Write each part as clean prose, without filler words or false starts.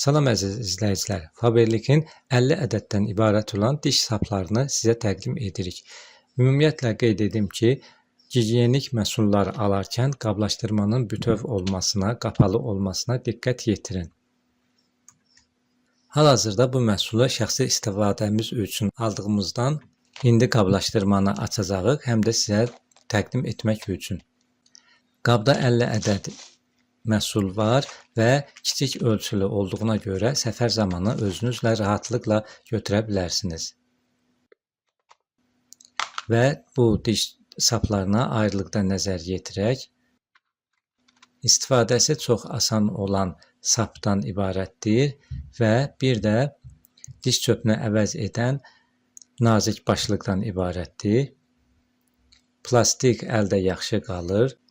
Salam əziz izləyicilər, Faberlikin 50 ədəddən ibarət olan diş saplarını sizə təqdim edirik. Ümumiyyətlə qeyd edim ki, gigiyenik məhsullar alarkən qablaşdırmanın bütöv olmasına, qapalı olmasına diqqət yetirin. Hal-hazırda bu məhsulu şəxsi istifadəmiz üçün aldığımızdan indi qablaşdırmanı açacağıq, həm də sizə təqdim etmək üçün. Qabda 50 ədəd məhsul var və kiçik ölçülü olduğuna görə səfər zamanı özünüzlə rahatlıqla götürə bilərsiniz. Və bu diş saplarına ayrılıqda nəzər yetirək, istifadəsi çox asan olan sapdan ibarətdir və bir də diş çöpünü əvəz edən nazik başlıqdan ibarətdir. Plastik əldə yaxşı qalır.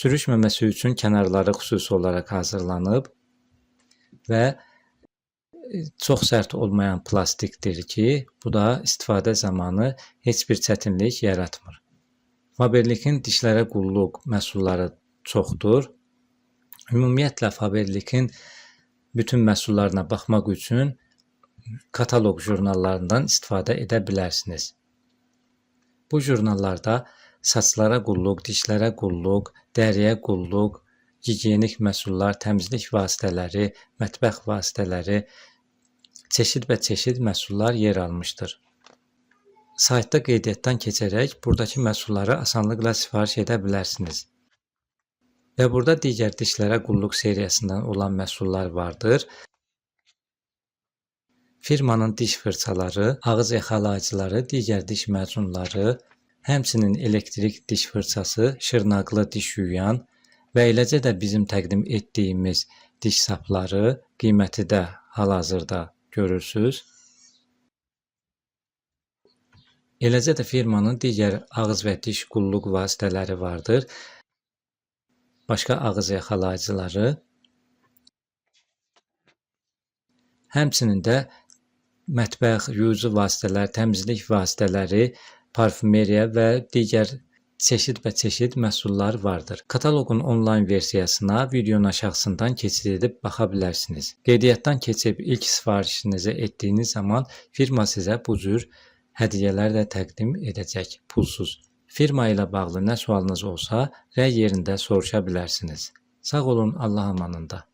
Sürüşməməsi üçün kənarları xüsusi olaraq hazırlanıb və çox sərt olmayan plastikdir ki, bu da istifadə zamanı heç bir çətinlik yaratmır. Faberlikin dişlərə qulluq məhsulları çoxdur. Ümumiyyətlə Faberlikin bütün məhsullarına baxmaq üçün kataloq jurnallarından istifadə edə bilərsiniz. Bu jurnallarda saçlara qulluq, dişlərə qulluq, dəriyə qulluq, gigiyenik məhsullar, təmizlik vasitələri, mətbəx vasitələri, çeşid məhsullar yer almışdır. Saytda qeydiyyatdan keçərək buradakı məhsulları asanlıqla sifariş edə bilərsiniz. Və burada digər dişlərə qulluq seriyasından olan məhsullar vardır. Firmanın diş fırçaları, ağız yaxalayıcıları, digər diş macunları, həmçinin elektrik diş fırçası, şırnaqlı diş yuyan və eləcə də bizim təqdim etdiyimiz diş sapları qiyməti də hal-hazırda görürsünüz. Eləcə də firmanın digər ağız və diş qulluq vasitələri vardır. Başqa ağız yaxalayıcıları, həmçinin də mətbəx, yuyucu vasitələr, təmizlik vasitələri, parfümeriya və digər çeşid məhsullar vardır. Kataloqun onlayn versiyasına videonun aşağısından keçid edib baxa bilərsiniz. Qeydiyyatdan keçib ilk sifarişinizi etdiyiniz zaman firma sizə bu cür hədiyyələr də təqdim edəcək, pulsuz. Firma ilə bağlı nə sualınız olsa, rəy yerində soruşa bilərsiniz. Sağ olun, Allah amanında.